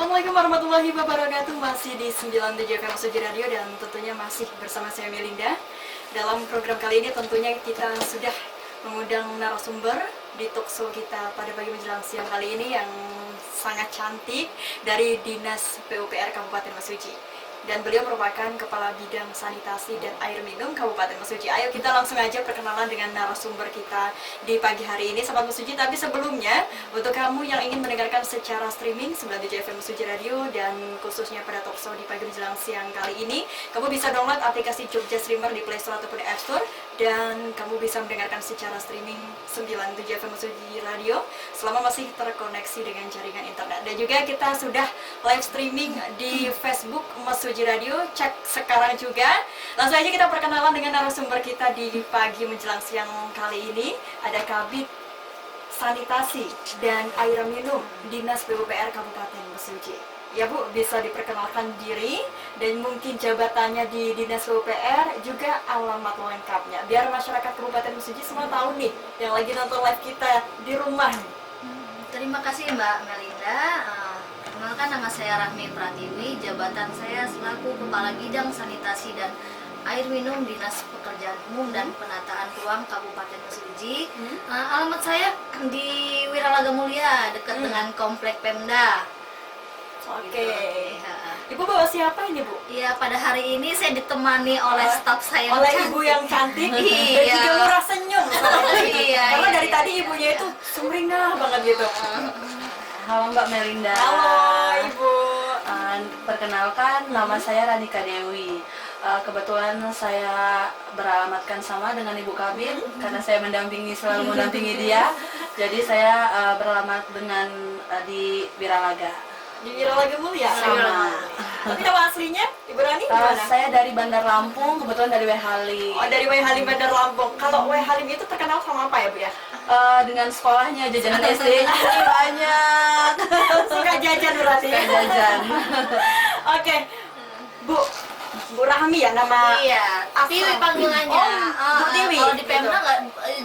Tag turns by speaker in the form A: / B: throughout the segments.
A: Assalamualaikum warahmatullahi wabarakatuh. Masih di 97 FM Suji Radio dan tentunya masih bersama saya Melinda. Dalam program kali ini tentunya kita sudah mengundang narasumber di talkshow kita pada pagi menjelang siang kali ini yang sangat cantik dari Dinas PUPR Kabupaten Mesuji. Dan beliau merupakan Kepala Bidang Sanitasi dan Air Minum Kabupaten Mesuji. Ayo kita langsung aja perkenalan dengan narasumber kita di pagi hari ini, Sobat Mesuji. Tapi sebelumnya, untuk kamu yang ingin mendengarkan secara streaming 97 FM Mesuji Radio dan khususnya pada talkshow di pagi menjelang siang kali ini, kamu bisa download aplikasi Jogja Streamer di Play Store ataupun App Store, dan kamu bisa mendengarkan secara streaming 97 FM Mesuji Radio selama masih terkoneksi dengan jaringan internet. Dan juga kita sudah live streaming di Facebook Mesuji Radio, cek sekarang juga. Langsung aja kita perkenalan dengan narasumber kita di pagi menjelang siang kali ini. Ada Kabid Sanitasi dan Air Minum Dinas PUPR Kabupaten Mesuji. Ya Bu, bisa diperkenalkan diri dan mungkin jabatannya di Dinas PUPR, juga alamat lengkapnya, biar masyarakat Kabupaten Mesuji semua tahu nih, yang lagi nonton live kita di rumah.
B: Terima kasih Mbak Melinda. Perkenalkan, nama saya Rahmi Pratiwi, jabatan saya selaku Kepala Bidang Sanitasi dan Air Minum Dinas Pekerjaan Umum dan Penataan Ruang Kabupaten Mesuji. Alamat saya di Wiralaga Mulia, dekat dengan Komplek Pemda.
A: Oke. Ibu bawa siapa ini, Bu?
B: Iya, pada hari ini saya ditemani oleh staf saya
A: oleh
B: cantik.
A: ibu yang cantik dan
B: Iya.
A: juga murah senyum.
B: Iya,
A: Karena
B: iya,
A: dari
B: iya.
A: tadi ibunya itu sumringah banget gitu.
C: Halo Mbak Melinda.
A: Halo Ibu.
C: Perkenalkan, nama saya Radika Dewi. Kebetulan saya beralamatkan sama dengan Ibu Kabid karena saya selalu mendampingi dia. Jadi saya beralamat dengan di Wiralaga.
A: Di Wiralaga Mulia.
C: Sama.
A: Tapi nama aslinya Ibu Rani gimana?
C: Saya dari Bandar Lampung, kebetulan dari Wehalim.
A: Oh, dari Wai Halim Bandar Lampung. Kalau Wai Halim itu terkenal sama apa ya, Bu ya?
C: Dengan sekolahnya, jajanan SD banyak.
A: Suka jajan berarti.
C: Suka jajan.
A: Oke. Bu Rahmi ya nama.
B: Iya, Tiwi panggilannya.
A: Bu Tiwi.
B: Kalau di Pemda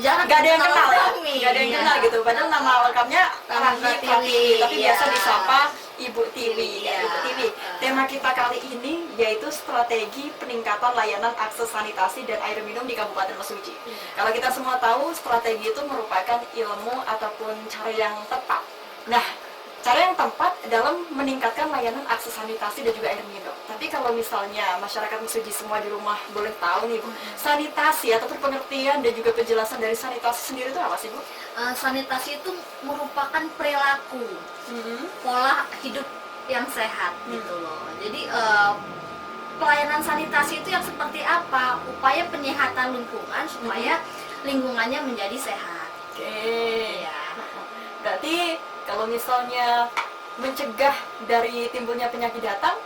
B: jarang
A: Gak ada yang kenal ya?
B: Rahmi.
A: Gak ada yang kenal gitu. Padahal nama lengkapnya Rahmi Pratiwi, tapi
B: Iya.
A: biasa disapa Ibu Tiwi. Ya,
B: Iya.
A: Ibu Tiwi. Tema kita kali ini yaitu strategi peningkatan layanan akses sanitasi dan air minum di Kabupaten Mesuji. Kalau kita semua tahu, strategi itu merupakan ilmu ataupun cara yang tepat. Nah, cara yang tepat dalam meningkatkan layanan akses sanitasi dan juga air minum. Tapi kalau misalnya masyarakat Mesuji semua di rumah boleh tahu nih Bu, sanitasi ataupun pengertian dan juga penjelasan dari sanitasi sendiri itu apa sih Bu?
B: Sanitasi itu merupakan perilaku, pola hidup yang sehat gitu loh. Jadi pelayanan sanitasi itu yang seperti apa? Upaya penyehatan lingkungan supaya lingkungannya menjadi sehat.
A: Oke.
B: Ya.
A: Berarti kalau misalnya mencegah dari timbulnya penyakit datang,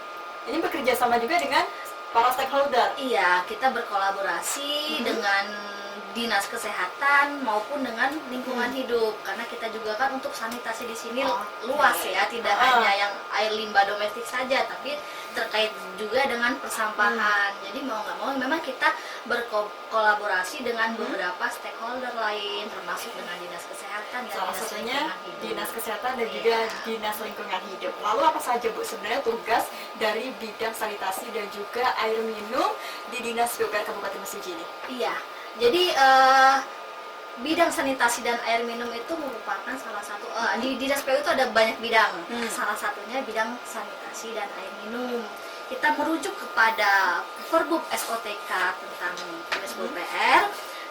A: ini bekerja sama juga dengan para stakeholder.
B: Iya, kita berkolaborasi dengan dinas kesehatan maupun dengan lingkungan hidup, karena kita juga kan untuk sanitasi di sini luas ya, tidak hanya yang air limbah domestik saja, tapi terkait juga dengan persampahan. Jadi mau nggak mau memang kita berkolaborasi dengan beberapa stakeholder lain, termasuk dengan dinas kesehatan ya,
A: Salah
B: dinas
A: satunya
B: lingkungan hidup.
A: dinas kesehatan dan juga dinas lingkungan hidup. Lalu apa saja Bu sebenarnya tugas dari bidang sanitasi dan juga air minum di Dinas PUPR Kabupaten Mesuji ini?
B: Iya, jadi bidang sanitasi dan air minum itu merupakan salah satu di Dinas PU itu ada banyak bidang. Salah satunya bidang sanitasi dan air minum. Kita merujuk kepada Pergub SOTK tentang Dinas PUPR.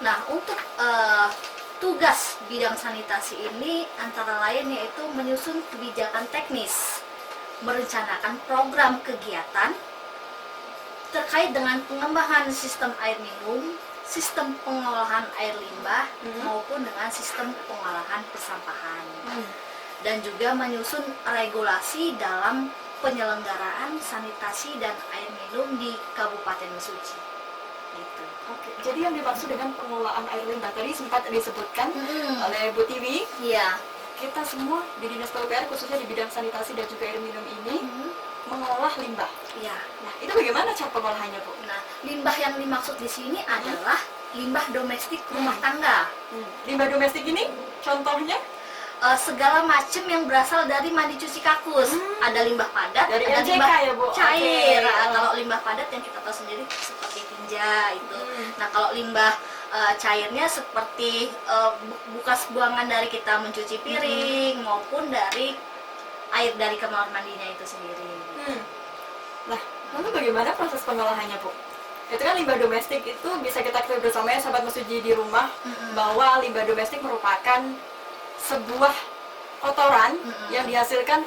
B: Nah, untuk tugas bidang sanitasi ini antara lain yaitu menyusun kebijakan teknis, merencanakan program kegiatan terkait dengan pengembangan sistem air minum, sistem pengolahan air limbah maupun dengan sistem pengolahan persampahan, dan juga menyusun regulasi dalam penyelenggaraan sanitasi dan air minum di Kabupaten Mesuji. Gitu.
A: Oke, jadi yang dimaksud dengan pengelolaan air limbah tadi sempat disebutkan oleh Bu Tiwi.
B: Iya.
A: Kita semua di Dinas PUPR khususnya di bidang sanitasi dan juga air minum ini mengolah limbah.
B: Iya.
A: Nah, itu bagaimana cara pengolahannya Bu?
B: Nah, limbah yang dimaksud di sini adalah limbah domestik rumah tangga.
A: Limbah domestik ini contohnya?
B: segala macam yang berasal dari mandi cuci kakus. Ada limbah padat,
A: Dari
B: ada
A: MCK
B: limbah
A: ya, Bu?
B: cair.
A: Oke.
B: Nah, kalau limbah padat yang kita tahu sendiri seperti tinja itu. Nah, kalau limbah cairnya seperti bekas buangan dari kita mencuci piring maupun dari air dari kamar mandinya itu sendiri.
A: Nah, lalu bagaimana proses pengolahannya, Bu? Itu kan limbah domestik itu bisa kita ketahui bersama ya, sahabat Mesuji di rumah, bahwa limbah domestik merupakan sebuah kotoran yang dihasilkan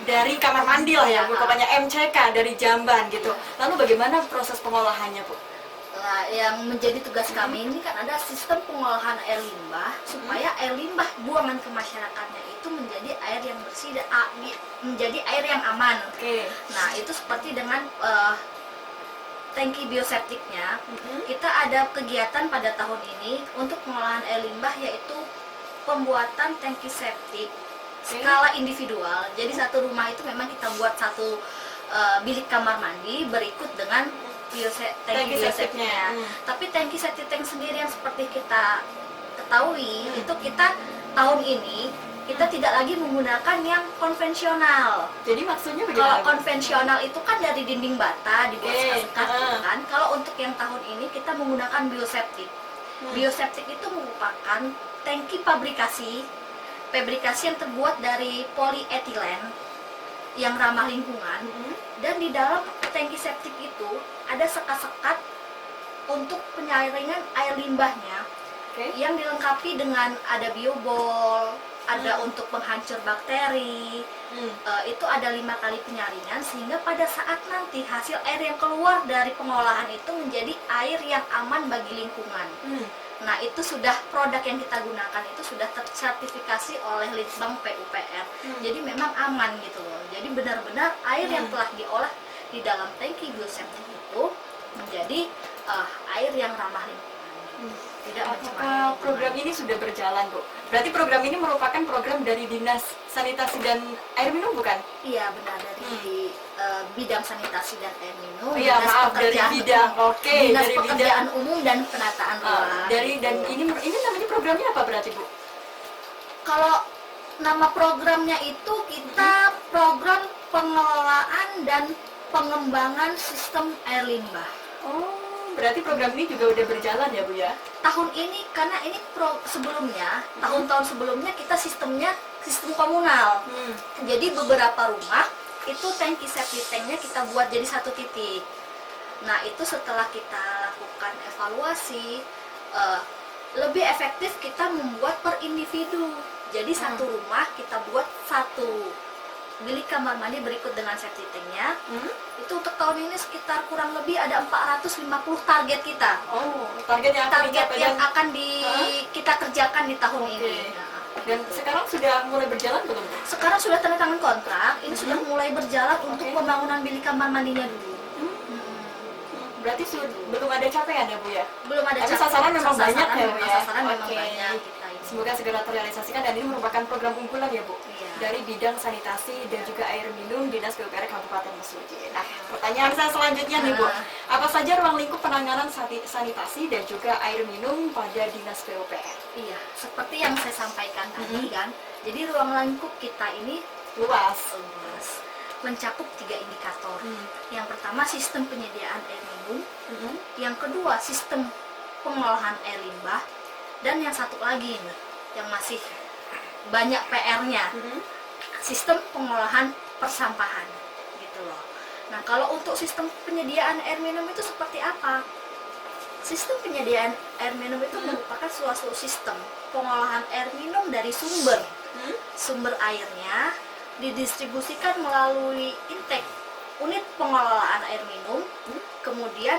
A: dari kamar mandi lah ya, Bu. Pokoknya MCK dari jamban gitu. Lalu bagaimana proses pengolahannya, Bu?
B: Nah, yang menjadi tugas kami ini kan ada sistem pengolahan air limbah supaya air limbah buangan ke masyarakatnya itu menjadi air yang bersih dan menjadi air yang aman.
A: Oke.
B: Nah, itu seperti dengan tangki bioseptiknya, kita ada kegiatan pada tahun ini untuk pengolahan air limbah, yaitu pembuatan tangki septik skala individual. Jadi satu rumah itu memang kita buat satu bilik kamar mandi berikut dengan tangki bioseptiknya. Tapi tangki septik tank sendiri yang seperti kita ketahui itu kita tahun ini kita tidak lagi menggunakan yang konvensional.
A: Jadi maksudnya
B: Kalau
A: bagaimana, Bu?
B: konvensional itu kan dari dinding bata dibuat sekat-sekat gitu kan. Kalau untuk yang tahun ini kita menggunakan bioseptik. Bioseptik itu merupakan tangki fabrikasi yang terbuat dari polietilen yang ramah lingkungan, dan di dalam tangki septik itu ada sekat-sekat untuk penyaringan air limbahnya yang dilengkapi dengan ada biobol, ada untuk penghancur bakteri. Itu ada 5 kali penyaringan sehingga pada saat nanti hasil air yang keluar dari pengolahan itu menjadi air yang aman bagi lingkungan. Nah, itu sudah produk yang kita gunakan itu sudah tersertifikasi oleh Litbang PUPR. Jadi memang aman gitu loh. Jadi benar-benar air yang telah diolah di dalam tangki bioseptik itu menjadi air yang ramah lingkungan. Tidak
A: Apakah program ini sudah berjalan, Bu? Berarti program ini merupakan program dari Dinas Sanitasi dan Air Minum, bukan?
B: Iya, benar, dari bidang sanitasi dan air minum.
A: Iya, maaf, dari bidang. Oke,
B: Dinas
A: dari
B: Pekerjaan Umum dan Penataan Ruang.
A: dan ini namanya programnya apa berarti, Bu?
B: Kalau nama programnya itu kita program pengelolaan dan pengembangan sistem air limbah.
A: Oh, berarti program ini juga udah berjalan ya, Bu ya?
B: Tahun ini karena ini sebelumnya, tahun-tahun sebelumnya kita sistemnya sistem komunal. Jadi beberapa rumah itu tangki septic tanknya kita buat jadi satu titik. Nah, itu setelah kita lakukan evaluasi, lebih efektif kita membuat per individu. Jadi satu rumah kita buat satu bilik kamar mandi berikut dengan septic tanknya. Itu untuk tahun ini sekitar kurang lebih ada 450 target kita.
A: Oh, target yang
B: akan kita kerjakan di tahun ini. Nah,
A: dan sekarang sudah mulai berjalan belum, Bu?
B: sekarang sudah tanda tangan kontrak, ini sudah mulai berjalan untuk pembangunan bilik kamar mandinya dulu.
A: Berarti belum ada capaian ya, Bu ya?
B: Belum ada
A: Tapi
B: capaian.
A: sasaran memang banyak ya, Bu ya?
B: Sasaran memang
A: Oke.
B: banyak kita ini.
A: Semoga segera terrealisasikan, dan ini merupakan program unggulan ya, Bu?
B: Iya.
A: Dari bidang sanitasi dan juga air minum Dinas PUPR Kabupaten Mesuji. Nah, pertanyaan saya selanjutnya nih, Bu. Apa saja ruang lingkup penanganan sanitasi dan juga air minum pada Dinas PUPR?
B: Iya, seperti yang saya sampaikan tadi kan. Jadi ruang lingkup kita ini
A: Luas.
B: mencakup 3 indikator. Yang pertama sistem penyediaan air minum, yang kedua sistem pengolahan air limbah, dan yang satu lagi nih, yang masih banyak PR-nya, sistem pengolahan persampahan gitu loh. Nah, kalau untuk sistem penyediaan air minum itu seperti apa? Sistem penyediaan air minum itu merupakan suatu sistem pengolahan air minum dari sumber airnya didistribusikan melalui intake unit pengelolaan air minum, kemudian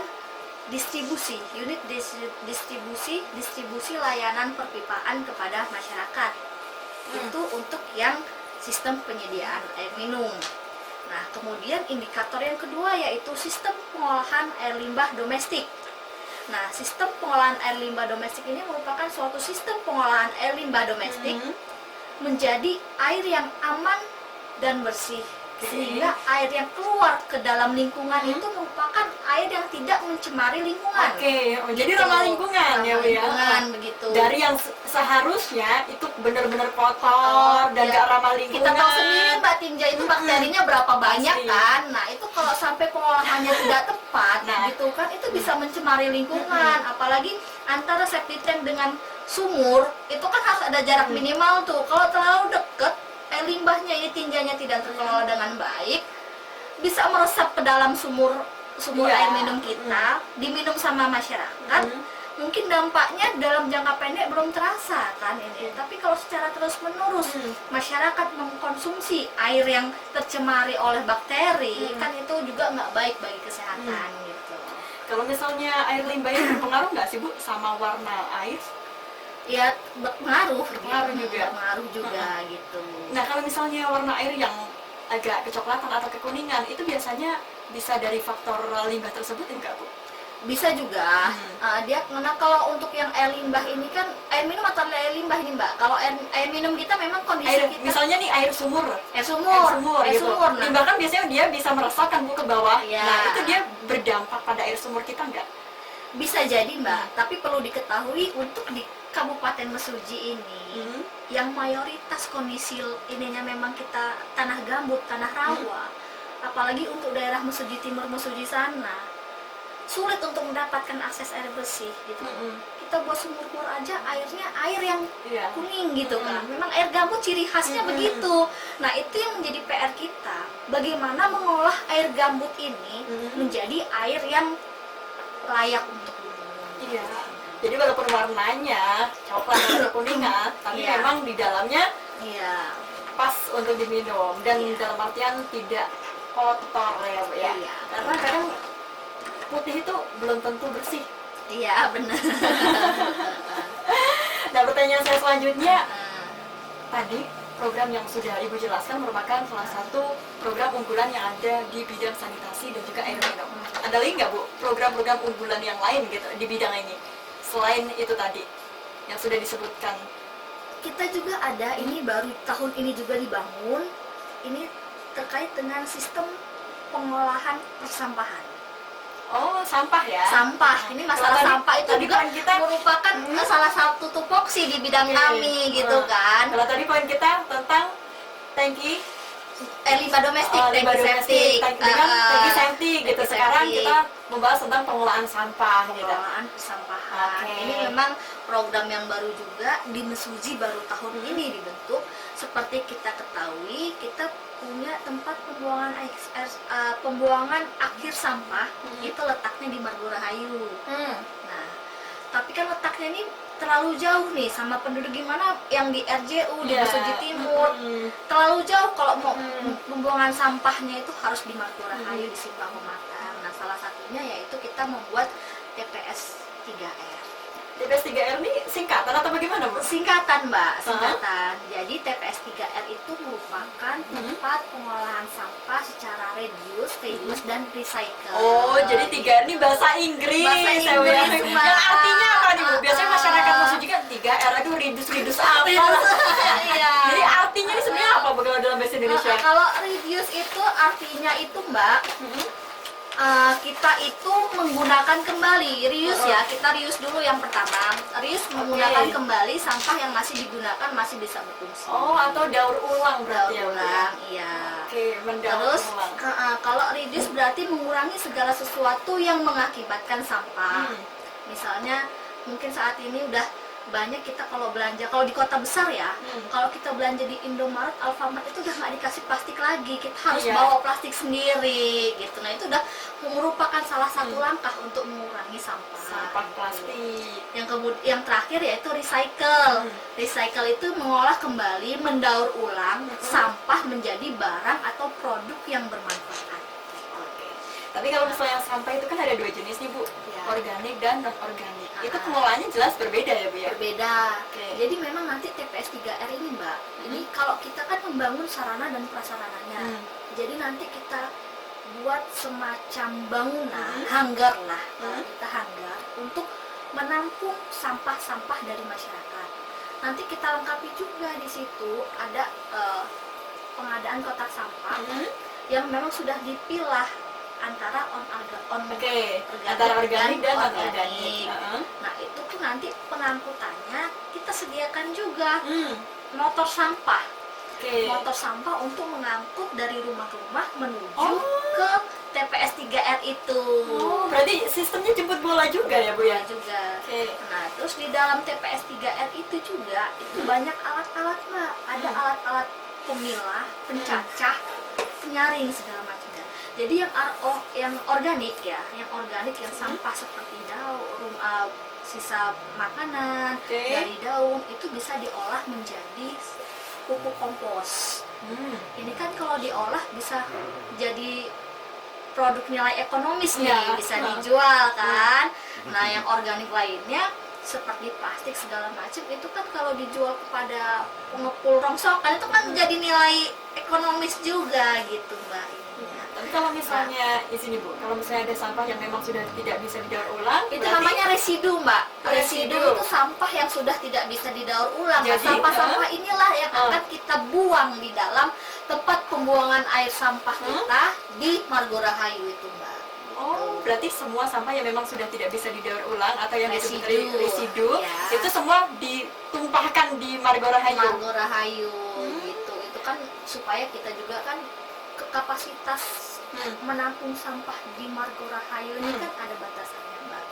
B: unit distribusi layanan perpipaan kepada masyarakat. Itu untuk yang sistem penyediaan air minum. Nah, kemudian indikator yang kedua yaitu sistem pengolahan air limbah domestik. Nah, sistem pengolahan air limbah domestik ini merupakan suatu sistem pengolahan air limbah domestik menjadi air yang aman dan bersih sehingga air yang keluar ke dalam lingkungan itu merupakan air yang tidak mencemari lingkungan.
A: Oke, oh, jadi
B: Gitu.
A: ramah lingkungan ya Bu
B: Ramah
A: ya.
B: lingkungan, begitu.
A: Dari yang seharusnya itu benar-benar kotor dan
B: ya.
A: gak ramah lingkungan.
B: Kita tahu sendiri Mbak Tinja itu bakterinya berapa banyak
A: Pasti.
B: kan. Nah itu kalau sampai pengolahannya tidak tepat
A: Nah.
B: gitu kan, itu bisa mencemari lingkungan. Apalagi antara septic tank dengan sumur itu kan harus ada jarak minimal tuh. Kalau terlalu deket, limbahnya ini tinjanya tidak terkelola dengan baik, bisa meresap ke dalam sumur
A: Iya.
B: air minum kita, diminum sama masyarakat. Mungkin dampaknya dalam jangka pendek belum terasa kan ini, tapi kalau secara terus menerus masyarakat mengkonsumsi air yang tercemari oleh bakteri, kan itu juga nggak baik bagi kesehatan gitu.
A: Kalau misalnya air limbahnya berpengaruh nggak sih Bu sama warna air?
B: Ya berpengaruh
A: juga.
B: berpengaruh juga gitu.
A: Nah kalau misalnya warna air yang agak kecoklatan atau kekuningan itu biasanya bisa dari faktor limbah tersebut enggak Bu?
B: Bisa juga. Dia karena kalau untuk yang air limbah ini kan air minum atau air limbah ini Mbak, kalau air minum kita memang kondisi
A: Air,
B: kita
A: misalnya nih air sumur.
B: air sumur
A: Gitu.
B: nah,
A: Limbah kan biasanya dia bisa meresap kan Bu ke bawah.
B: Iya.
A: Nah itu dia berdampak pada air sumur kita enggak?
B: bisa jadi Mbak, tapi perlu diketahui untuk di Kabupaten Mesuji ini yang mayoritas kondisi ininya memang kita tanah gambut, tanah rawa, apalagi untuk daerah Mesuji Timur, Mesuji sana sulit untuk mendapatkan akses air bersih gitu. Kita buat sumur bor aja airnya air yang
A: Iya.
B: kuning gitu kan, memang air gambut ciri khasnya begitu. Nah itu yang menjadi PR kita, bagaimana mengolah air gambut ini menjadi air yang layak untuk diminum.
A: Iya. Jadi walaupun warnanya coklat atau kuningan, tapi
B: Iya.
A: memang di dalamnya
B: Iya.
A: pas untuk diminum dan
B: Iya.
A: dalam artian tidak kotor ya Bu ya.
B: Iya.
A: Karena kadang putih itu belum tentu bersih.
B: Iya benar.
A: Nah pertanyaan saya selanjutnya, tadi program yang sudah Ibu jelaskan merupakan salah satu program unggulan yang ada di bidang sanitasi dan juga air minum. Ada lagi nggak Bu program-program unggulan yang lain gitu di bidang ini selain itu tadi yang sudah disebutkan?
B: Kita juga ada, ini baru tahun ini juga dibangun, ini terkait dengan sistem pengolahan persampahan.
A: Oh sampah ya?
B: Sampah, ini masalah
A: Kalau tadi-
B: sampah itu
A: tadi
B: juga
A: poin kita-
B: merupakan salah satu tupoksi di bidang
A: Oke.
B: kami gitu kan.
A: Kalau tadi poin kita tentang tangki
B: Limbah domestik,
A: limbah
B: tangki
A: domestik,
B: septic,
A: dengan tangki septic gitu.
B: tangki
A: Sekarang
B: septic.
A: kita membahas tentang pengolahan sampah gitu.
B: Pengelolaan persampahan.
A: Oke.
B: Ini memang program yang baru juga di Mesuji, baru tahun ini dibentuk. Seperti kita ketahui, kita punya tempat pembuangan akhir sampah itu letaknya di Margo Rahayu. Nah, tapi kan letaknya ini terlalu jauh nih sama penduduk, gimana yang di RJU di
A: Iya.
B: Mesuji Timur. Terlalu jauh kalau mau pembuangan sampahnya itu harus di Margo Rahayu, di Simpang Pematang. Nah, salah satunya yaitu kita membuat TPS 3R.
A: TPS 3R ini singkatan atau bagaimana Bu?
B: Singkatan Mbak, singkatan. Jadi TPS 3R itu merupakan tempat pengolahan sampah secara reduce, reuse, dan recycle.
A: Oh, jadi 3R ini bahasa Inggris.
B: Bahasa
A: saya
B: Inggris,
A: bilang.
B: Mbak.
A: Yang artinya apa nih Bu? Biasanya masyarakat Mesuji kan 3R, aduh ridus apa?
B: Iya.
A: Jadi artinya ini sebenarnya apa Bu kalau dalam bahasa Indonesia?
B: Kalau reduce itu artinya itu Mbak, kita itu menggunakan kembali reuse ya. Kita reuse dulu yang pertama. Reuse menggunakan kembali sampah yang masih digunakan, masih bisa berfungsi.
A: Oh, atau daur ulang berarti ya Bu?
B: Daur ulang, iya.
A: Oke, mendaur
B: Terus
A: ulang.
B: kalau reduce berarti mengurangi segala sesuatu yang mengakibatkan sampah. Misalnya mungkin saat ini udah banyak kita kalau belanja, kalau di kota besar ya, kalau kita belanja di Indomaret, Alfamart itu udah nggak dikasih plastik lagi, kita harus
A: Iya.
B: bawa plastik sendiri gitu. Nah itu udah merupakan salah satu langkah untuk mengurangi sampah.
A: Sampah plastik.
B: Yang terakhir yaitu recycle. Recycle itu mengolah kembali, mendaur ulang sampah menjadi barang atau produk yang bermanfaat.
A: Oke. Tapi kalau misalnya sampah itu kan ada dua jenis nih Bu,
B: Ya.
A: organik dan non organik. Itu
B: Ah.
A: pengolahannya jelas berbeda ya Bu ya?
B: Berbeda.
A: Oke.
B: Jadi memang nanti TPS 3R ini Mbak, ini kalau kita kan membangun sarana dan prasarananya. Jadi nanti kita buat semacam bangunan, hanggar lah, kalau kita hanggar untuk menampung sampah-sampah dari masyarakat. Nanti kita lengkapi juga di situ ada pengadaan kotak sampah yang memang sudah dipilah antara
A: Antara organik dan non-organik.
B: Nah itu tuh nanti pengangkutannya kita sediakan juga
A: Hmm.
B: motor sampah.
A: Oke.
B: Motor sampah untuk mengangkut dari rumah-rumah menuju
A: Oh.
B: ke TPS 3R itu.
A: Oh, berarti sistemnya jemput bola juga ya Bu ya?
B: Juga.
A: Oke.
B: Nah, terus di dalam TPS 3R itu juga itu banyak alat-alat, Mbak. Ada alat-alat pemilah, pencacah, penyaring segala macamnya. Jadi yang organik ya, yang organik yang sampah seperti daun, sisa makanan
A: Oke.
B: dari daun itu bisa diolah menjadi pupuk kompos.
A: Hmm.
B: Ini kan kalau diolah bisa jadi produk nilai ekonomis nih,
A: Ya.
B: bisa dijual kan. Nah yang organik lainnya seperti plastik segala macam itu kan kalau dijual kepada pengepul rongsokan itu kan jadi nilai ekonomis juga gitu Mbak. Ininya.
A: Tapi kalau misalnya di sini Bu, kalau misalnya ada sampah yang memang sudah tidak bisa didaur ulang,
B: Itu
A: berarti-
B: namanya residu Mbak.
A: Residu.
B: Residu itu sampah yang sudah tidak bisa didaur ulang. Nah,
A: Jadi,
B: sampah-sampah inilah yang akan kita buang di dalam tempat pembuangan air sampah kita di Margo Rahayu itu Mbak.
A: Oh, berarti semua sampah yang memang sudah tidak bisa didaur ulang atau yang disebut dari
B: Residu.
A: residu,
B: Ya.
A: itu semua ditumpahkan di Margo Rahayu.
B: Margo Rahayu gitu. Itu kan supaya kita juga kan kapasitas menampung sampah di Margo Rahayu ini kan ada batasannya Mbak.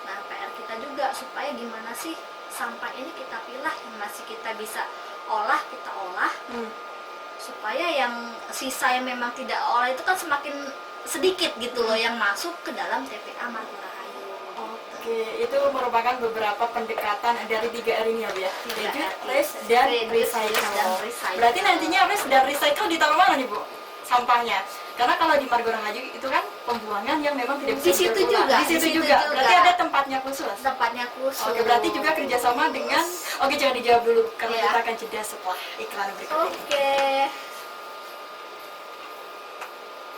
B: Nah PR kita juga supaya gimana sih sampah ini kita pilah yang masih kita bisa olah kita olah supaya yang sisa yang memang tidak olah itu kan semakin sedikit gitu loh yang masuk ke dalam TPA Margo Rahayu.
A: Oke, itu merupakan beberapa pendekatan dari 3R ini ya Bu ya.
B: 3R.
A: Reduce, Reuse, dan
B: Reduce,
A: Recycle.
B: Reuse, dan Recycle.
A: Berarti nantinya Reuse dan Recycle ditaruh mana nih Bu? Sampahnya. Karena kalau di Margo Rahayu itu kan pembuangan yang memang tidak bisa
B: Di situ
A: didaur ulang.
B: juga,
A: Di situ
B: di situ
A: juga.
B: juga.
A: Berarti ada tempatnya khusus.
B: Tempatnya khusus.
A: Oke, berarti juga kerjasama dengan. Oke, jangan dijawab dulu karena
B: Iya.
A: kita akan jeda setelah iklan berikut ini.
B: Oke.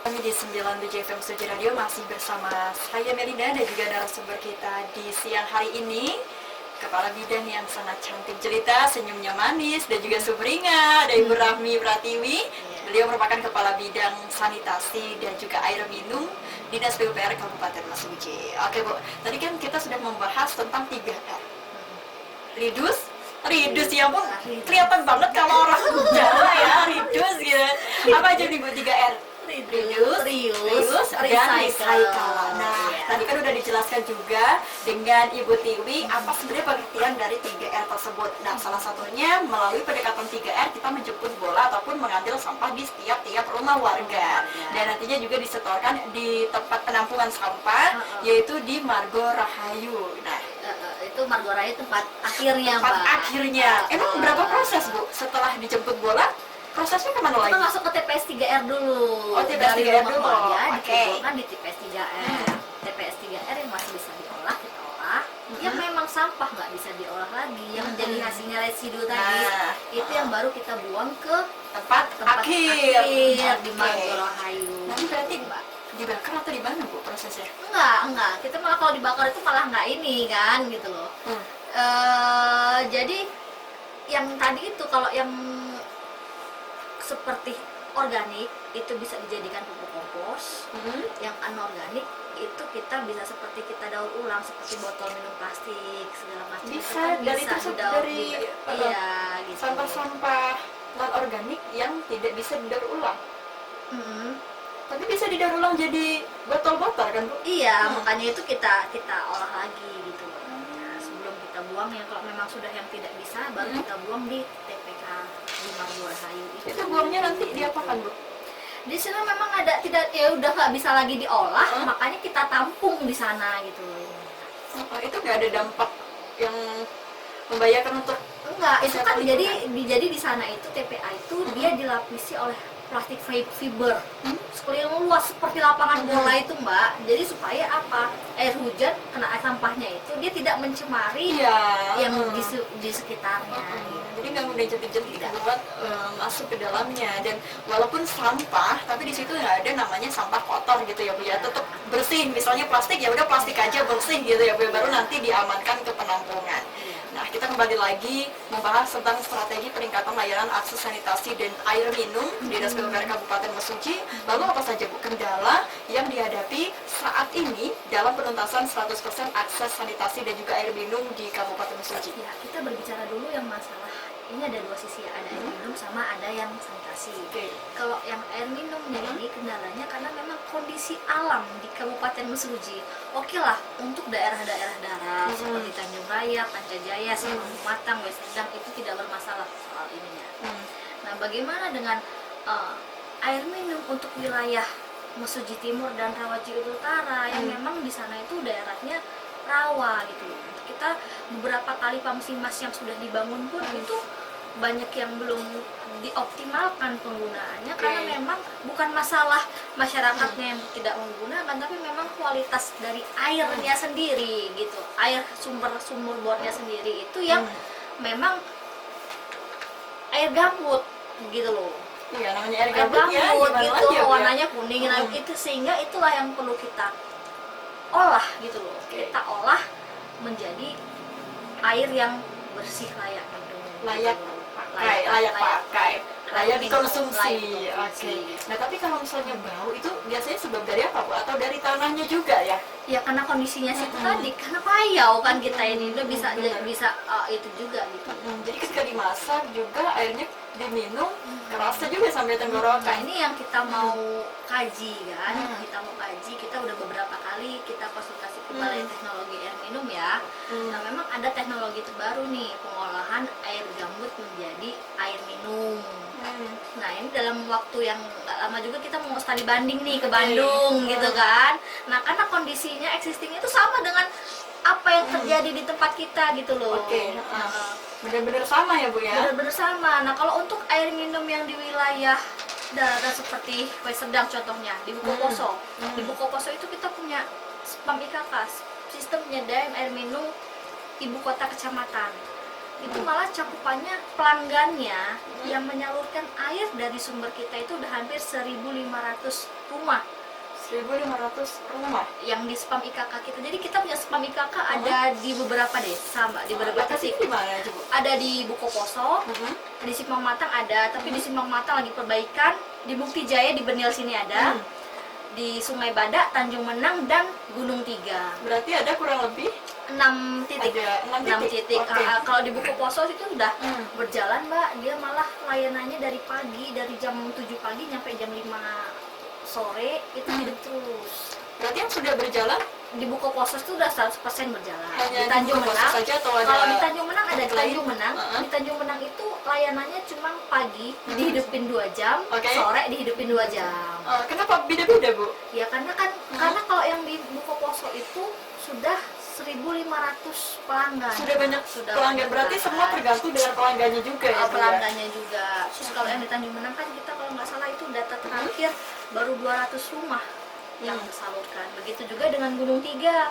A: Kami di 97 FM Suji Radio masih bersama saya Melinda dan juga narasumber kita di siang hari ini, Kepala Bidang yang sangat cantik jelita, senyumnya manis dan juga sumringah, ada Ibu Rahmi Pratiwi. Beliau merupakan Kepala Bidang Sanitasi dan juga Air Minum Dinas PUPR Kabupaten Mesuji. Oke Bu, tadi kan kita sudah membahas tentang 3R. Reduce, ya Bu, kelihatan banget kalau orang Jawa ya, reduce gitu. Apa aja nih Bu 3R? Reuse, dan recycle. Nah, tadi kan udah dijelaskan juga dengan Ibu Tiwi apa sebenarnya pengertian dari 3R tersebut. Nah, salah satunya melalui pendekatan 3R kita menjemput bola ataupun mengambil sampah di setiap rumah warga. Dan nantinya juga disetorkan di tempat penampungan sampah, yaitu di Margo Rahayu. Nah,
B: Itu Margo Rahayu tempat akhirnya
A: tempat
B: Mbak.
A: akhirnya. Emang berapa proses Bu setelah dijemput bola? Prosesnya kemana
B: Kita
A: lagi?
B: masuk ke TPS 3R dulu.
A: Oh, TPS
B: Dari
A: 3R
B: rumah
A: dulu.
B: warga
A: Oke.
B: dikumpulkan di TPS 3R. TPS 3R yang masih bisa diolah kita olah. Yang memang sampah nggak bisa diolah lagi, yang jadi hasilnya residu tadi,
A: Nah,
B: itu yang baru kita buang ke
A: tempat akhir.
B: di
A: Oke.
B: Margo Rahayu.
A: Nanti berarti dibakar atau di mana Bu prosesnya?
B: Enggak. Kita malah kalau dibakar itu malah nggak ini kan gitu loh. Jadi yang tadi itu kalau yang seperti organik itu bisa dijadikan pupuk kompos. Yang anorganik itu kita bisa seperti kita daur ulang seperti botol minum plastik segala macam.
A: Bisa,
B: Itu kan
A: dari
B: bisa
A: tersebut,
B: didaur
A: dari,
B: juga. Iya gitu.
A: Sampah-sampah non organik yang tidak bisa didaur ulang.
B: Mm-mm.
A: Tapi bisa didaur ulang jadi botol-botol kan Bu?
B: Iya, makanya itu kita olah lagi gitu loh. Nah, sebelum kita buang yang kalau memang sudah yang tidak bisa baru kita buang di TPK di Margo Rahayu
A: Itu buangnya nanti diapakan Bu?
B: Di sana memang ada tidak ya udah nggak bisa lagi diolah, makanya kita tampung di sana gitu loh.
A: Itu nggak ada dampak yang membahayakan untuk
B: Enggak, itu kan
A: kesehatan
B: jadi di sana itu TPA itu dia dilapisi oleh plastik fiber sekeliling luas seperti lapangan bola itu Mbak. Jadi supaya apa? Air hujan kena air sampahnya itu dia tidak mencemari yang di sekitarnya. gitu.
A: Jadi nggak mudah jepit-jepit buat masuk ke dalamnya. Dan walaupun sampah, tapi di situ nggak ada namanya sampah kotor gitu ya Bu ya. Tetap bersih. Misalnya plastik ya udah plastik aja bersih gitu ya Bu. Baru nanti diamankan ke penampungan. Nah kita kembali lagi membahas tentang strategi peningkatan layanan akses sanitasi dan air minum di Dinas PUPR Kabupaten Mesuji. Lalu apa saja Bu kendala yang dihadapi saat ini dalam penuntasan 100% akses sanitasi dan juga air minum di Kabupaten Mesuji?
B: Ya, kita berbicara dulu yang masalah ini ada dua sisi, ada air minum sama ada yang sanitasi.
A: Oke.
B: Kalau yang air minumnya ini kendalanya karena memang kondisi alam di Kabupaten Mesuji. Oke lah, untuk daerah-daerah darat seperti Tanjung Raya, Pancajaya, Simpang Matang, West Sedang itu tidak bermasalah soal ininya. Nah, bagaimana dengan air minum untuk wilayah Mesuji Timur dan Rawajiri Utara yang memang di sana itu daerahnya rawa gitu. Kita beberapa kali Pamsimas yang sudah dibangun pun itu banyak yang belum dioptimalkan penggunaannya karena memang bukan masalah masyarakatnya yang tidak menggunakan, tapi memang kualitas dari airnya sendiri gitu, air sumber bornya sendiri itu yang memang air gambut gitu loh.
A: Iya, namanya air
B: Air
A: gambut ya, gimana
B: gitu,
A: lagi ya, Bu, ya?
B: warnanya kuning. Nah, itu sehingga itulah yang perlu kita olah gitu loh. Kita olah menjadi air yang bersih, layak minum,
A: Layak
B: gitu.
A: layak pakai, layak
B: minum,
A: dikonsumsi.
B: layak
A: Oke.
B: konsumsi.
A: Nah, tapi kalau misalnya bau itu biasanya sebab dari apa, Bu? Atau dari tanahnya juga ya?
B: Ya karena kondisinya situ tadi, karena payau kan kita ini udah bisa
A: Benar.
B: itu juga gitu.
A: Jadi ketika dimasak juga airnya diminum kerasa juga sampai tenggorokan.
B: Nah ini yang kita mau kaji kan, kita mau kaji, kita udah beberapa kali kita konsultasi ke Balai Teknologi Air Minum ya. Nah memang ada teknologi terbaru nih, pengolahan air gambut menjadi air minum. Nah ini dalam waktu yang gak lama juga kita mau studi banding nih ke Bandung gitu kan. Nah karena kondisinya existingnya itu sama dengan apa yang terjadi di tempat kita gitu loh.
A: Oke. Benar-benar sama ya, Bu ya?
B: Benar-benar sama. Nah kalau untuk air minum yang di wilayah daerah seperti West Sedang contohnya di Bukoposo. Di Bukoposo itu kita punya SPAM IKK, sistem penyediaan air minum ibu kota kecamatan. Itu malah cakupannya pelanggannya yang menyalurkan air dari sumber kita itu udah hampir 1.500 rumah
A: 1.500 rumah.
B: yang di SPAM IKK kita. Jadi kita punya SPAM IKK ada di beberapa desa, Mbak, di beberapa
A: Lokasi
B: titik.
A: di mana aja, Bu?
B: Ada di Bukoposo, di Simpang Matang ada, tapi di Simpang Matang lagi perbaikan. Di Bukti Jaya di Benil sini ada. Di Sungai Badak, Tanjung Menang dan Gunung Tiga.
A: Berarti ada kurang lebih
B: 6 titik.
A: Ada 6 titik. Oke.
B: Kalau di Bukoposo itu udah berjalan, Mbak. Dia malah layanannya dari pagi, dari jam 7 pagi sampai jam 5 sore itu hidup terus.
A: Berarti yang sudah berjalan
B: Di Bukoposo itu udah 100% berjalan.
A: hanya
B: Di Tanjung
A: Bukoposo
B: Menang
A: saja atau ada
B: kalau di Tanjung Menang ada di
A: lain?
B: Tanjung Menang. Di Tanjung Menang itu layanannya cuma pagi dihidupin 2 jam,
A: Oke.
B: sore dihidupin 2 jam.
A: Kenapa beda-beda, Bu?
B: Ya karena kan karena kalau yang di Bukoposo itu sudah 1.500 pelanggan.
A: Sudah banyak
B: Sudah
A: pelanggan.
B: banyak
A: Berarti
B: pelanggan.
A: semua tergantung dengan pelanggannya juga ya, Bu, ya?
B: Pelanggannya juga. Terus kalau yang di Tanjung Menang kan kita kalau nggak salah itu data terakhir baru 200 rumah yang tersalurkan. Begitu juga dengan Gunung Tiga.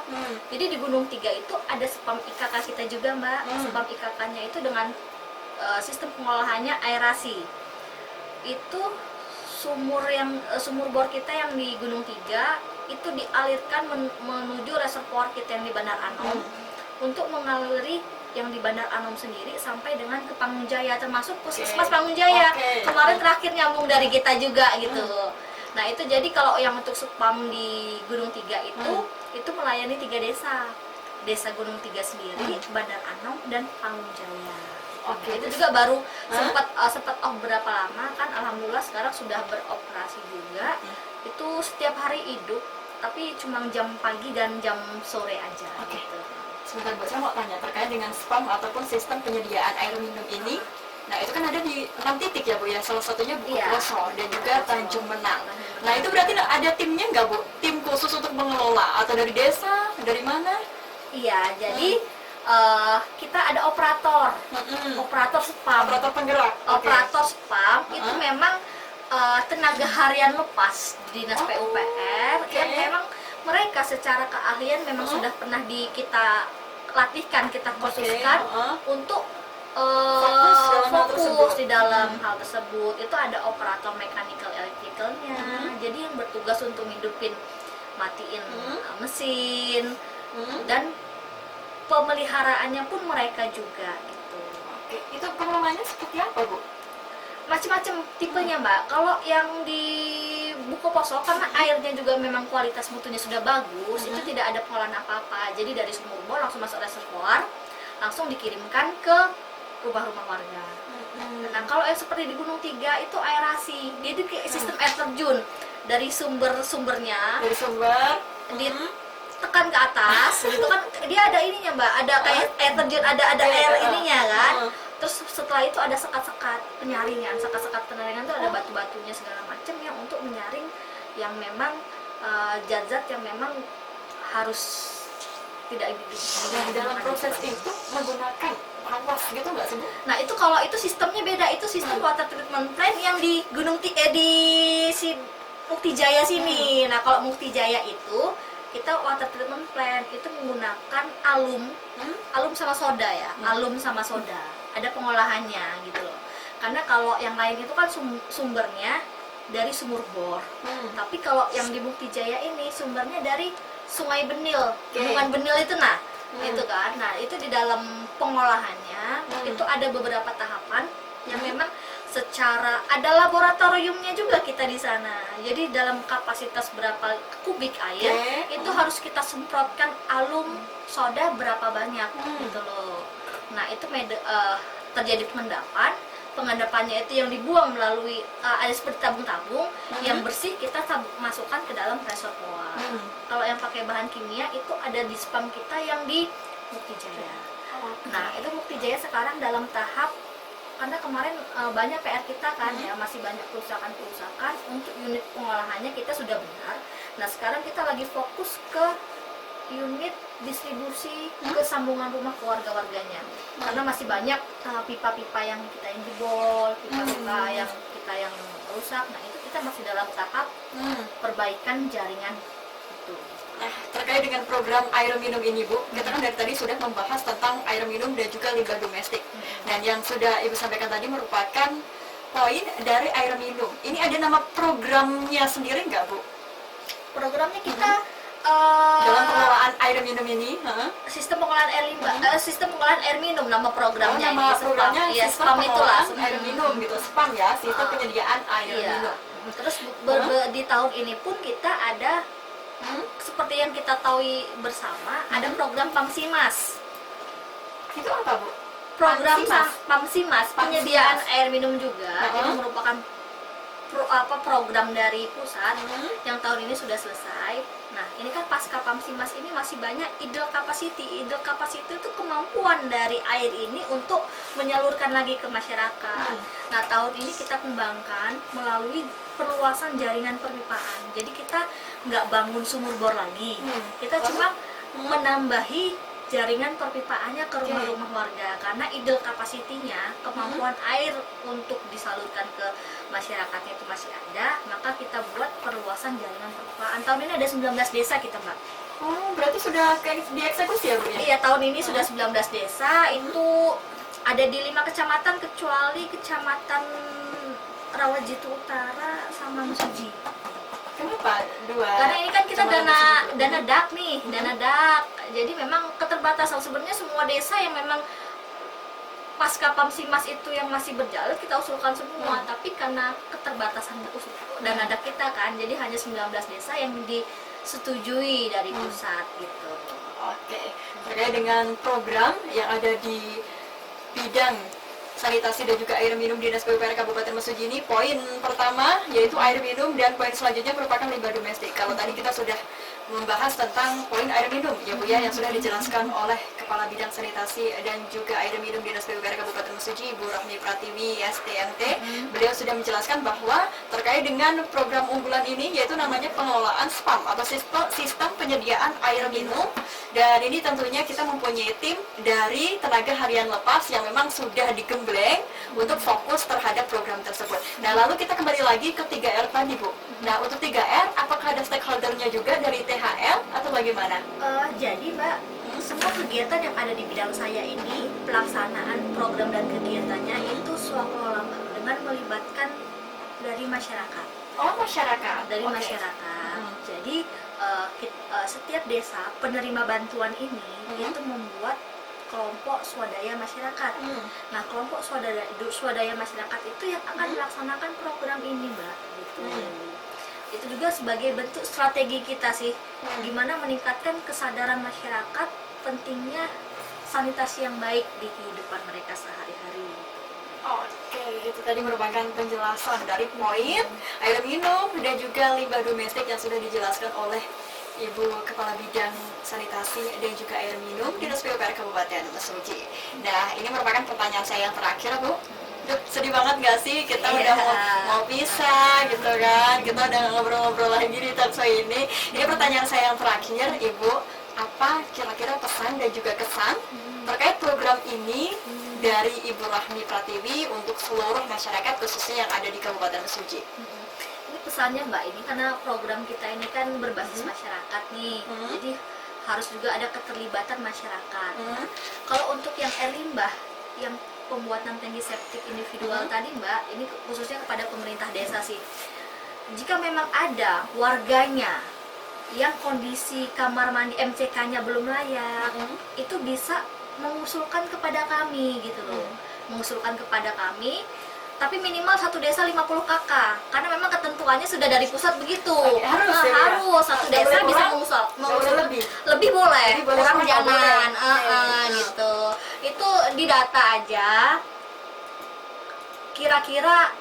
B: Jadi di Gunung Tiga itu ada SPAM IKK kita juga, Mbak. SPAM IKK-nya itu dengan sistem pengolahannya aerasi. Itu sumur bor kita yang di Gunung Tiga itu dialirkan menuju reservoir kita yang di Bandar Anom untuk mengaliri yang di Bandar Anom sendiri sampai dengan ke Pangmunjaya, termasuk Puskesmas Pangmunjaya. Kemarin terakhir nyambung dari kita juga gitu. Nah itu jadi kalau yang untuk SPAM di Gunung Tiga itu melayani 3 desa. Desa Gunung Tiga sendiri, Bandar Anom dan Pangmunjaya.
A: Oke.
B: Itu juga baru sempat off berapa lama kan, alhamdulillah sekarang sudah beroperasi juga. Itu setiap hari hidup, tapi cuma jam pagi dan jam sore aja.
A: Oke.
B: Gitu.
A: Sebentar, Bu, saya mau tanya terkait dengan SPAM ataupun sistem penyediaan air minum ini. Nah, itu kan ada di 6 titik ya, Bu ya. Salah satunya Bukoposo dan juga Tanjung Menang. Nah, itu berarti ada timnya nggak, Bu? Tim khusus untuk mengelola atau dari desa, dari mana?
B: Iya, jadi kita ada operator SPAM.
A: Operator penggerak. Oke.
B: Operator SPAM itu memang tenaga harian lepas di Dinas PUPR yang memang mereka secara keahlian memang sudah pernah kita latihkan, kita khususkan untuk fokus di dalam hal tersebut. Itu ada operator mechanical electricalnya, jadi yang bertugas untuk hidupin, matiin mesin dan pemeliharaannya pun mereka juga gitu.
A: Oke, itu pengelolaannya seperti apa, Bu?
B: Macam-macam tipenya Mbak. Kalau yang di Buko Poso karena airnya juga memang kualitas mutunya sudah bagus, itu tidak ada pengolahan apa-apa. Jadi dari sumur bor langsung masuk reservoir, langsung dikirimkan ke rumah-rumah warga. Nah kalau yang seperti di Gunung Tiga itu aerasi, dia itu kayak sistem air terjun dari sumbernya
A: Dari sumber
B: ditekan ke atas, gitu kan dia ada ininya Mbak, ada kayak air terjun, ada air ininya kan. Terus setelah itu ada sekat-sekat penyaringan, sekat-sekat penyaringan itu ada batu-batunya segala macam yang untuk menyaring yang memang zat-zat yang memang harus tidak
A: Nah, dalam proses itu menggunakan awas gitu nggak sih, Bu?
B: Nah itu kalau itu sistemnya beda, itu sistem water treatment plant yang di di si Mukti Jaya sini. Nah kalau Mukti Jaya itu kita water treatment plant itu menggunakan alum sama soda ya, alum sama soda. Ada pengolahannya gitu loh. Karena kalau yang lain itu kan sumbernya dari sumur bor. Tapi kalau yang di Mukti Jaya ini sumbernya dari Sungai Benil, Bendungan Benil itu itu kan. Nah, itu di dalam pengolahannya itu ada beberapa tahapan yang memang secara ada laboratoriumnya juga kita di sana. Jadi dalam kapasitas berapa kubik air itu harus kita semprotkan alum soda berapa banyak gitu loh. Nah, itu terjadi pengendapannya itu yang dibuang melalui ada seperti tabung-tabung yang bersih kita masukkan ke dalam reservoir. Kalau yang pakai bahan kimia itu ada di spam kita yang di Mukti Jaya. Nah itu Mukti Jaya sekarang dalam tahap, karena kemarin banyak PR kita kan ya, masih banyak kerusakan untuk unit pengolahannya kita sudah benar. Nah sekarang kita lagi fokus ke unit distribusi ke sambungan rumah ke warga-warganya, karena masih banyak pipa-pipa yang kita yang jebol, pipa-pipa yang kita yang rusak. Nah itu kita masih dalam tahap perbaikan jaringan itu.
A: Nah, terkait dengan program air minum ini, Bu, kita kan dari tadi sudah membahas tentang air minum dan juga limbah domestik. Dan yang sudah Ibu sampaikan tadi merupakan poin dari air minum. Ini ada nama programnya sendiri nggak, Bu?
B: Programnya kita
A: dalam pengelolaan air minum ini,
B: sistem pengolahan air limbah, sistem pengolahan air minum nama programnya.
A: nama
B: ini
A: programnya
B: ya,
A: sistem
B: spam itulah
A: pengelolaan air minum gitu, spam ya, sistem penyediaan air minum.
B: Terus di tahun ini pun kita ada seperti yang kita tahu bersama, ada program Pamsimas.
A: Itu apa, Bu?
B: Program
A: Pamsimas?
B: Pamsimas, penyediaan air minum juga. Ini merupakan program dari pusat yang tahun ini sudah selesai. Nah, ini kan pasca Pamsimas ini masih banyak idle capacity. Idle capacity itu kemampuan dari air ini untuk menyalurkan lagi ke masyarakat. Nah, tahun ini kita kembangkan melalui perluasan jaringan perpipaan. Jadi kita nggak bangun sumur bor lagi. Kita cuma menambahi jaringan perpipaannya ke rumah-rumah warga, karena idle capacity-nya, kemampuan air untuk disalurkan ke masyarakatnya itu masih ada. Maka kita buat perluasan jaringan perpipaan. Tahun ini ada 19 desa kita, Mbak.
A: Oh, berarti sudah dieksekusi ya, Bu ya?
B: Iya, tahun ini sudah 19 desa. Itu ada di 5 kecamatan kecuali kecamatan Rawajitu Utara sama Musuji.
A: Kenapa dua?
B: Karena ini kan kita
A: kecamatan tersebut?
B: dana dak nih, dana dak. Jadi memang keterbatasan, sebenarnya semua desa yang memang pasca Pamsimas itu yang masih berjalan kita usulkan semua, tapi karena keterbatasan dana dak kita kan, jadi hanya 19 desa yang disetujui dari pusat gitu.
A: Oke, terkait dengan program yang ada di bidang sanitasi dan juga air minum Dinas PUPR Kabupaten Mesuji ini, poin pertama yaitu air minum dan poin selanjutnya merupakan limbah domestik. Kalau tadi kita sudah membahas tentang poin air minum ya, Bu ya, yang sudah dijelaskan oleh Kepala Bidang Sanitasi dan juga Air Minum Dinas PUPR Kabupaten Mesuji, Ibu Rahmi Pratiwi STMT. Beliau sudah menjelaskan bahwa terkait dengan program unggulan ini yaitu namanya pengelolaan SPAM atau sistem penyediaan air minum, dan ini tentunya kita mempunyai tim dari tenaga harian lepas yang memang sudah digembleng untuk fokus terhadap program tersebut. Nah, lalu kita kembali lagi ke 3R tadi, Bu. Nah, untuk 3R apakah ada stakeholdernya juga dari THL atau bagaimana?
B: Jadi Mbak, semua kegiatan yang ada di bidang saya ini, pelaksanaan program dan kegiatannya itu swakelola Mbak, dengan melibatkan dari masyarakat.
A: Oh, masyarakat.
B: Dari
A: Oke.
B: masyarakat. Jadi setiap desa penerima bantuan ini itu membuat kelompok swadaya masyarakat. Nah, kelompok swadaya masyarakat itu yang akan melaksanakan program ini, Mbak. Gitu. Itu juga sebagai bentuk strategi kita sih, gimana meningkatkan kesadaran masyarakat pentingnya sanitasi yang baik di kehidupan mereka sehari-hari.
A: Oke, itu tadi merupakan penjelasan dari poin air minum dan juga limbah domestik yang sudah dijelaskan oleh Ibu Kepala Bidang Sanitasi dan juga Air Minum Dinas PUPR Kabupaten Mesuji. Nah, ini merupakan pertanyaan saya yang terakhir, Bu. Duh, sedih banget gak sih kita udah mau pisah gitu kan, kita udah ngobrol-ngobrol lagi di talkshow ini. Ini pertanyaan saya yang terakhir, Ibu, apa kira-kira pesan dan juga kesan terkait program ini dari Ibu Rahmi Pratiwi untuk seluruh masyarakat khususnya yang ada di Kabupaten Mesuji?
B: Ini pesannya, Mbak, ini karena program kita ini kan berbasis masyarakat nih, jadi harus juga ada keterlibatan masyarakat. Kalau untuk yang air limbah, yang pembuatan tangki septik individual tadi, Mbak, ini khususnya kepada pemerintah desa sih. Jika memang ada warganya yang kondisi kamar mandi MCK-nya belum layak, itu bisa mengusulkan kepada kami gitu loh. Mengusulkan kepada kami, tapi minimal satu desa 50 kakak, karena memang ketentuannya sudah dari pusat begitu. Harus satu desa bisa mengusul lebih boleh, kurang jangan gitu. Itu didata aja kira-kira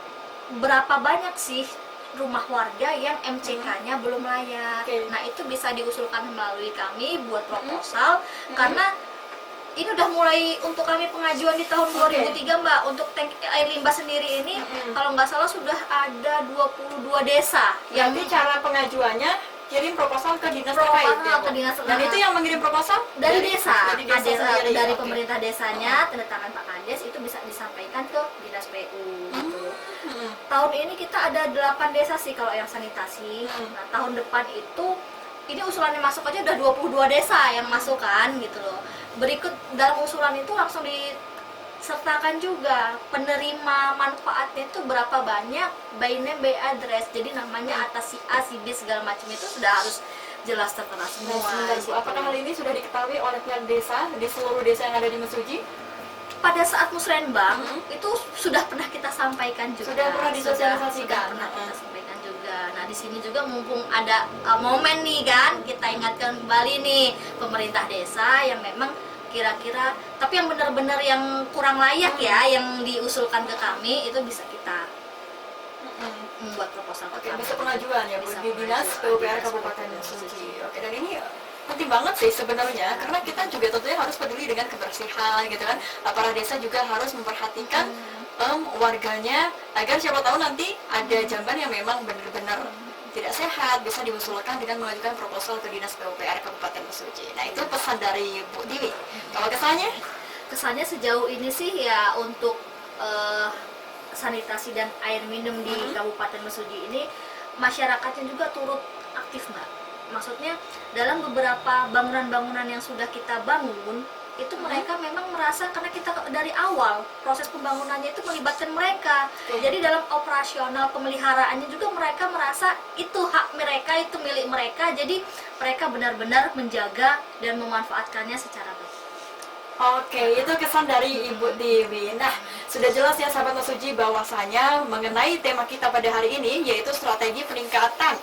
B: berapa banyak sih rumah warga yang MCK-nya belum layak. Nah, itu bisa diusulkan melalui kami buat proposal, karena ini udah mulai untuk kami pengajuan di tahun 2003, Mbak. Untuk tank air limbah sendiri ini, kalau nggak salah sudah ada 22 desa.
A: Jadi cara pengajuannya kirim proposal ke dinas terkait ya,
B: ke dinas.
A: dan itu yang mengirim proposal
B: dari desa, dari
A: oke.
B: pemerintah desanya, tanda tangan Pak Kades, itu bisa disampaikan ke dinas PU gitu. Tahun ini kita ada 8 desa sih kalau yang sanitasi. Nah, tahun depan itu ini usulannya masuk aja udah 22 desa yang masuk kan gitu loh. Berikut dalam usulan itu langsung disertakan juga penerima manfaatnya itu berapa banyak, by name by address. Jadi namanya atas si A, si B segala macam itu sudah harus jelas tertera semua.
A: Bu, apakah hal ini sudah diketahui oleh pihak desa di seluruh desa yang ada di Mesuji?
B: Pada saat musrenbang itu sudah pernah kita sampaikan juga.
A: Sudah pernah disosialisasikan.
B: Sudah pernah kita sampaikan juga. Nah, di sini juga mumpung ada momen nih kan, kita ingatkan kembali nih pemerintah desa yang memang kira-kira, tapi yang benar-benar yang kurang layak ya, yang diusulkan ke kami itu bisa kita membuat proposal.
A: Oke, bisa pengajuan ya, Bu, di Dinas PUPR Kabupaten Mesuji. Oke, dan ini penting banget sih sebenarnya, karena kita juga tentunya harus peduli dengan kebersihan gitu kan. Para desa juga harus memperhatikan warganya, agar siapa tahu nanti ada jamban yang memang benar-benar tidak sehat, bisa diusulkan dengan mengajukan proposal ke Dinas PUPR Kabupaten Mesuji. Nah, itu pesan dari Bu Tiwi. Kalau kesannya?
B: Kesannya sejauh ini sih ya, untuk sanitasi dan air minum di Kabupaten Mesuji ini, masyarakatnya juga turut aktif, Mbak. Maksudnya dalam beberapa bangunan-bangunan yang sudah kita bangun, itu mereka memang merasa, karena kita dari awal proses pembangunannya itu melibatkan mereka. Jadi dalam operasional pemeliharaannya juga mereka merasa itu hak mereka, itu milik mereka. Jadi mereka benar-benar menjaga dan memanfaatkannya secara baik.
A: Oke, itu kesan dari Ibu Tiwi. Nah, sudah jelas ya sahabat Mesuji bahwasanya mengenai tema kita pada hari ini, yaitu strategi peningkatan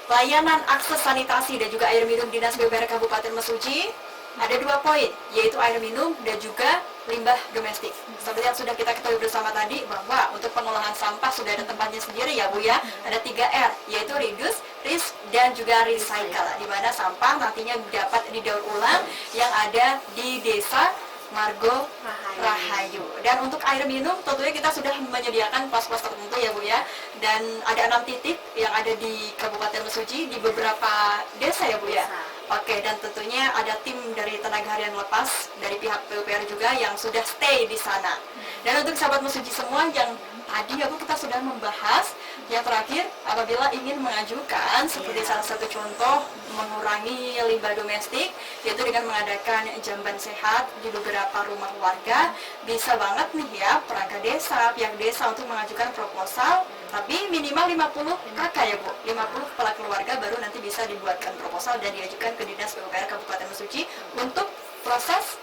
A: layanan akses sanitasi dan juga air minum Dinas PUPR Kabupaten Mesuji. Ada 2 poin, yaitu air minum dan juga limbah domestik. Seperti yang sudah kita ketahui bersama tadi, bahwa untuk pengolahan sampah sudah ada tempatnya sendiri ya, Bu ya. Ada 3R, yaitu reduce, risk, dan juga recycle, di mana sampah nantinya dapat didaur ulang yang ada di desa Margo Rahayu. Dan untuk air minum tentunya kita sudah menyediakan pos-pos tertentu ya, Bu ya. Dan ada 6 titik yang ada di Kabupaten Mesuji di beberapa desa ya, Bu ya. Oke, dan tentunya ada tim dari tenaga harian lepas dari pihak PUPR juga yang sudah stay di sana. Dan untuk sahabat Mesuji semua yang tadi ya, Bu, kita sudah membahas yang terakhir, apabila ingin mengajukan seperti salah satu contoh mengurangi limbah domestik, yaitu dengan mengadakan jamban sehat di beberapa rumah warga, bisa banget nih ya perangkat desa, pihak desa untuk mengajukan proposal Tapi minimal 50 kakak ya Bu, 50 kepala keluarga baru nanti bisa dibuatkan proposal dan diajukan ke Dinas PUPR Kabupaten Mesuji untuk proses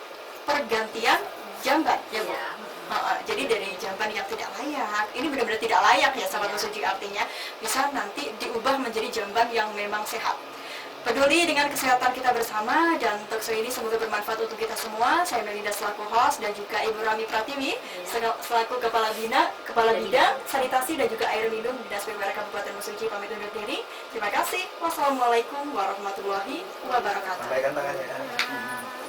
A: pergantian jamban ya Bu.
B: Iya.
A: Jadi dari jamban yang tidak layak, ini benar-benar tidak layak ya sahabat Mesuji, artinya bisa nanti diubah menjadi jamban yang memang sehat. Peduli dengan kesehatan kita bersama, dan talkshow ini semoga bermanfaat untuk kita semua. Saya Melinda selaku host dan juga Ibu Rami Pratiwi selaku Kepala Bidang Sanitasi dan juga Air Minum Dinas PUPR Kabupaten Mesuji pamit undur diri. Terima kasih. Wassalamualaikum warahmatullahi wabarakatuh.
D: Lambaikan tangannya.